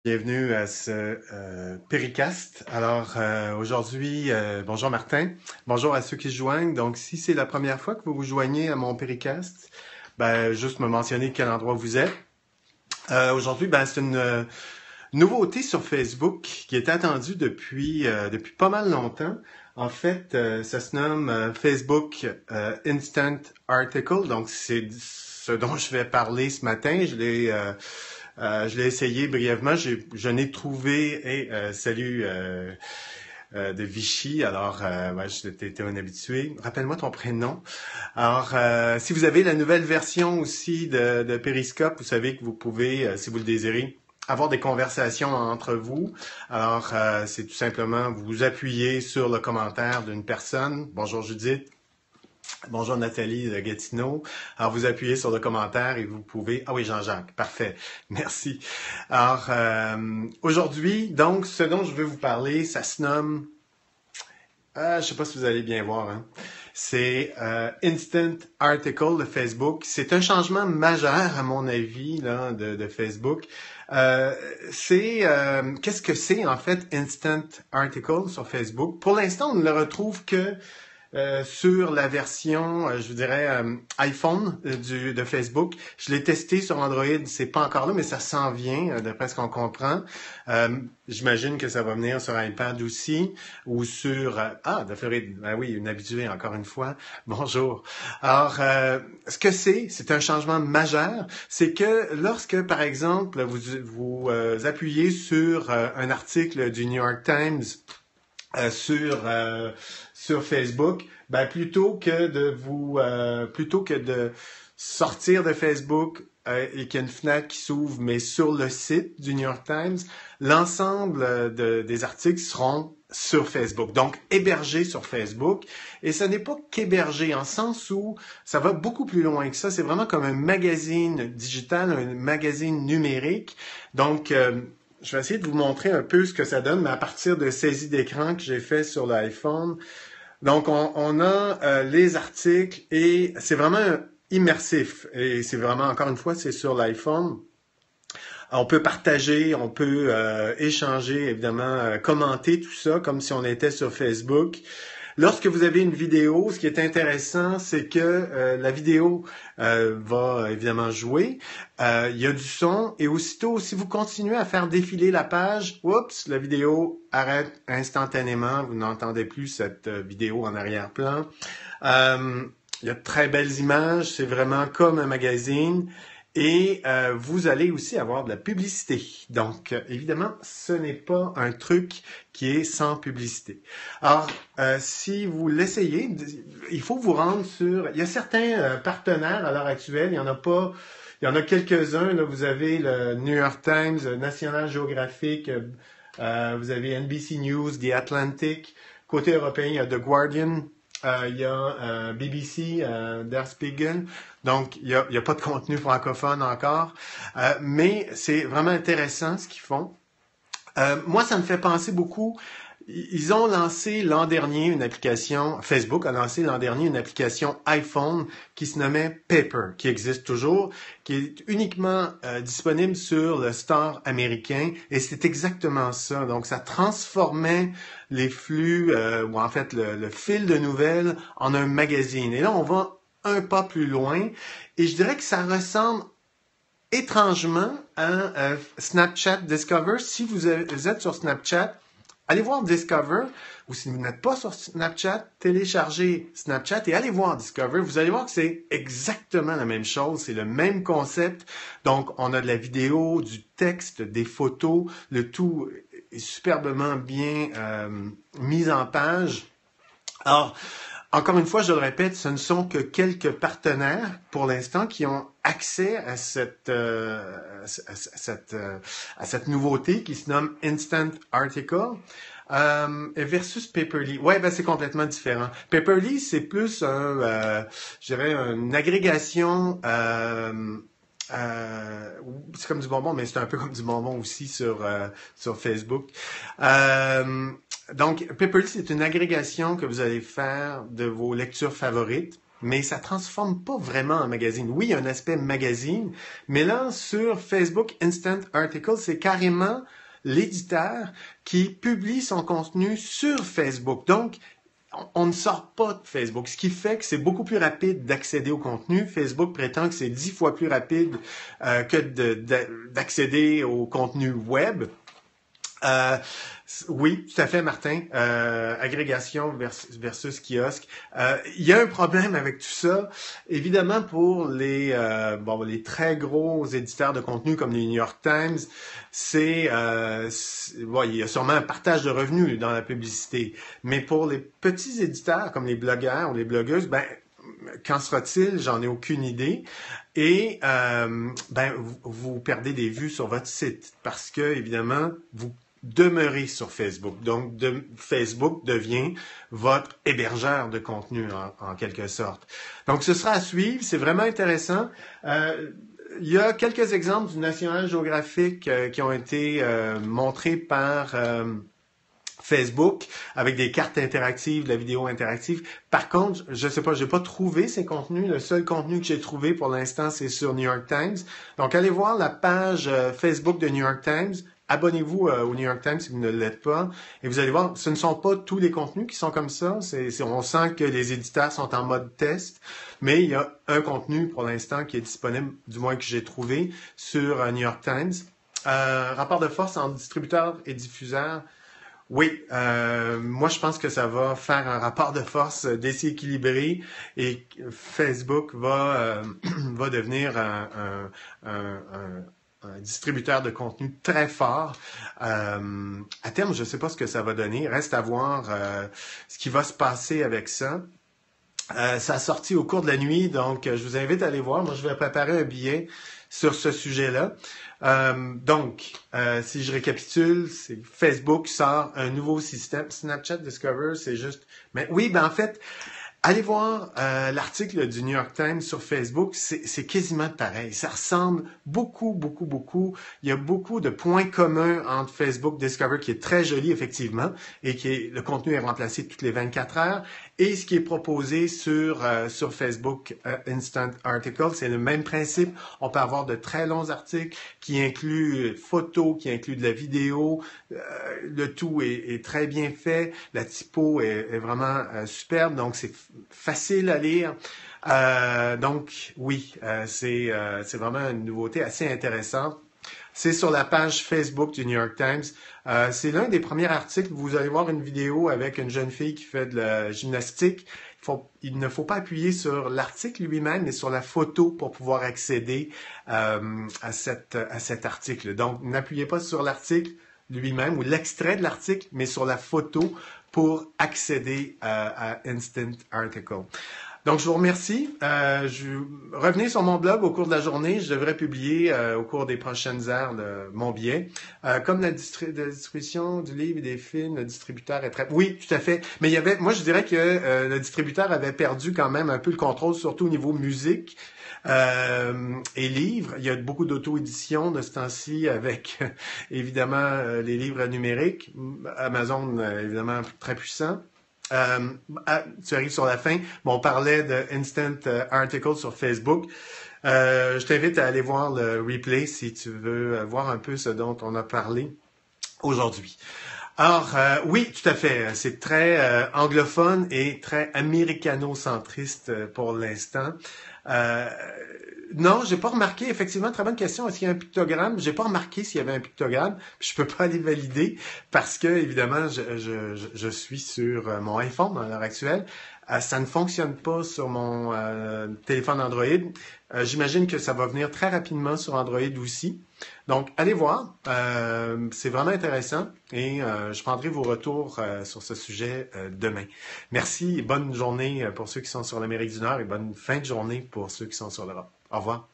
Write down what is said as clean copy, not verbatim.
Bienvenue à ce Péricast. Alors aujourd'hui, bonjour Martin, bonjour à ceux qui se joignent. Donc si c'est la première fois que vous vous joignez à mon Péricast, juste me mentionner quel endroit vous êtes. Aujourd'hui, c'est une nouveauté sur Facebook qui est attendue depuis pas mal longtemps. En fait, ça se nomme Facebook Instant Article. Donc c'est ce dont je vais parler ce matin. Je l'ai essayé brièvement. Je n'ai trouvé, salut de Vichy. Alors, t'es un habitué. Rappelle-moi ton prénom. Alors, si vous avez la nouvelle version aussi de Periscope, vous savez que vous pouvez, si vous le désirez, avoir des conversations entre vous. Alors, c'est tout simplement vous appuyez sur le commentaire d'une personne. Bonjour Judith. Bonjour Nathalie de Gatineau. Alors, vous appuyez sur le commentaire et vous pouvez... Ah oui, Jean-Jacques, parfait. Merci. Alors, aujourd'hui, donc, ce dont je veux vous parler, ça se nomme... je ne sais pas si vous allez bien voir, hein. C'est Instant Article de Facebook. C'est un changement majeur, à mon avis, là, de Facebook. Qu'est-ce que c'est, en fait, Instant Article sur Facebook? Pour l'instant, on ne le retrouve que sur la version, je vous dirais, iPhone de Facebook. Je l'ai testé sur Android, c'est pas encore là, mais ça s'en vient, d'après ce qu'on comprend. J'imagine que ça va venir sur iPad aussi, ou sur... de Floride, oui, une habituée, encore une fois. Bonjour. Alors, ce que c'est un changement majeur, c'est que lorsque, par exemple, vous appuyez sur un article du New York Times, sur Facebook, plutôt que de sortir de Facebook et qu'il y a une fenêtre qui s'ouvre, mais sur le site du New York Times, l'ensemble des articles seront sur Facebook, donc hébergés sur Facebook. Et ce n'est pas qu'hébergé, en sens où ça va beaucoup plus loin que ça. C'est vraiment comme un magazine digital, un magazine numérique. Donc, je vais essayer de vous montrer un peu ce que ça donne, mais à partir de saisies d'écran que j'ai fait sur l'iPhone. Donc, on a les articles et c'est vraiment immersif. Et c'est vraiment, encore une fois, c'est sur l'iPhone. On peut partager, on peut échanger, évidemment, commenter tout ça comme si on était sur Facebook. Lorsque vous avez une vidéo, ce qui est intéressant, c'est que la vidéo va évidemment jouer. Il y a du son et aussitôt, si vous continuez à faire défiler la page, oups, la vidéo arrête instantanément. Vous n'entendez plus cette vidéo en arrière-plan. Il y a de très belles images. C'est vraiment comme un magazine. Et vous allez aussi avoir de la publicité. Donc, évidemment, ce n'est pas un truc qui est sans publicité. Alors, si vous l'essayez, il faut vous rendre sur... Il y a certains partenaires à l'heure actuelle, il y en a pas... Il y en a quelques-uns. Là, vous avez le New York Times, National Geographic, vous avez NBC News, The Atlantic. Côté européen, il y a The Guardian. Il y a BBC, Der Spiegel. Donc, il y a pas de contenu francophone encore. Mais c'est vraiment intéressant ce qu'ils font. Moi, ça me fait penser beaucoup. Ils ont lancé l'an dernier une application, Facebook a lancé l'an dernier une application iPhone qui se nommait Paper, qui existe toujours, qui est uniquement disponible sur le store américain, et c'est exactement ça. Donc, ça transformait les flux, ou en fait le fil de nouvelles en un magazine. Et là, on va un pas plus loin, et je dirais que ça ressemble étrangement à Snapchat Discover. Si vous êtes sur Snapchat, allez voir Discover, ou si vous n'êtes pas sur Snapchat, téléchargez Snapchat et allez voir Discover. Vous allez voir que c'est exactement la même chose, c'est le même concept. Donc, on a de la vidéo, du texte, des photos, le tout est superbement bien mis en page. Alors, encore une fois, je le répète, ce ne sont que quelques partenaires pour l'instant qui ont accès à cette nouveauté qui se nomme Instant Article versus Paperly. Ouais, c'est complètement différent. Paperly, c'est plus je dirais une agrégation. C'est comme du bonbon, mais c'est un peu comme du bonbon aussi sur Facebook. Donc, Paperly, c'est une agrégation que vous allez faire de vos lectures favorites. mais ça transforme pas vraiment en magazine. Oui, il y a un aspect magazine, mais là, sur Facebook Instant Article, c'est carrément l'éditeur qui publie son contenu sur Facebook. Donc, on ne sort pas de Facebook, ce qui fait que c'est beaucoup plus rapide d'accéder au contenu. Facebook prétend que c'est 10 fois plus rapide que d'accéder au contenu web. Oui, tout à fait, Martin. Agrégation versus kiosque. Il y a un problème avec tout ça. Évidemment, pour les très gros éditeurs de contenu comme les New York Times, il y a sûrement un partage de revenus dans la publicité. Mais pour les petits éditeurs comme les blogueurs ou les blogueuses, qu'en sera-t-il? J'en ai aucune idée. Et vous perdez des vues sur votre site parce que, évidemment, vous demeurez sur Facebook. Donc, Facebook devient votre hébergeur de contenu en quelque sorte. Donc, ce sera à suivre. C'est vraiment intéressant. Il y a quelques exemples du National Geographic qui ont été montrés par Facebook avec des cartes interactives, de la vidéo interactive. Par contre, je sais pas, j'ai pas trouvé ces contenus. Le seul contenu que j'ai trouvé pour l'instant, c'est sur New York Times. Donc, allez voir la page Facebook de New York Times. Abonnez-vous au New York Times si vous ne l'êtes pas. Et vous allez voir, ce ne sont pas tous les contenus qui sont comme ça. On sent que les éditeurs sont en mode test. Mais il y a un contenu pour l'instant qui est disponible, du moins que j'ai trouvé, sur New York Times. Rapport de force entre distributeurs et diffuseurs. Oui, moi je pense que ça va faire un rapport de force déséquilibré et Facebook va devenir un distributeur de contenu très fort. À terme, je ne sais pas ce que ça va donner. Reste à voir ce qui va se passer avec ça. Ça a sorti au cours de la nuit, donc je vous invite à aller voir. Moi, je vais préparer un billet sur ce sujet-là. Si je récapitule, c'est Facebook sort un nouveau système. Snapchat Discover, c'est juste... Mais oui, en fait, allez voir l'article du New York Times sur Facebook, c'est quasiment pareil. Ça ressemble beaucoup, beaucoup, beaucoup. Il y a beaucoup de points communs entre Facebook Discover, qui est très joli, effectivement, et le contenu est remplacé toutes les 24 heures. Et ce qui est proposé sur Facebook Instant Article, c'est le même principe. On peut avoir de très longs articles qui incluent photos, qui incluent de la vidéo. Le tout est très bien fait. La typo est vraiment superbe, donc c'est facile à lire. Donc oui, c'est vraiment une nouveauté assez intéressante. C'est sur la page Facebook du New York Times. C'est l'un des premiers articles. Vous allez voir une vidéo avec une jeune fille qui fait de la gymnastique. Il ne faut pas appuyer sur l'article lui-même, mais sur la photo pour pouvoir accéder à cet article. Donc, n'appuyez pas sur l'article lui-même ou l'extrait de l'article, mais sur la photo pour accéder à Instant Article. Donc, je vous remercie. Revenez sur mon blog au cours de la journée. Je devrais publier au cours des prochaines heures mon billet. Comme la distribution du livre et des films, le distributeur est très... Oui, tout à fait. Mais moi, je dirais que le distributeur avait perdu quand même un peu le contrôle, surtout au niveau musique. Et livres, il y a beaucoup d'auto-édition de ce temps-ci avec, évidemment, les livres numériques. Amazon, évidemment, très puissant. Tu arrives sur la fin. On parlait de Instant Article sur Facebook. Je t'invite à aller voir le replay si tu veux voir un peu ce dont on a parlé aujourd'hui. Alors, oui, tout à fait. C'est très anglophone et très américano-centriste pour l'instant. Non, j'ai pas remarqué. Effectivement, très bonne question. Est-ce qu'il y a un pictogramme? J'ai pas remarqué s'il y avait un pictogramme. Puis je peux pas aller valider parce que, évidemment, je suis sur mon iPhone à l'heure actuelle. Ça ne fonctionne pas sur mon téléphone Android. J'imagine que ça va venir très rapidement sur Android aussi. Donc, allez voir. C'est vraiment intéressant et je prendrai vos retours sur ce sujet demain. Merci et bonne journée pour ceux qui sont sur l'Amérique du Nord et bonne fin de journée pour ceux qui sont sur l'Europe. Au revoir.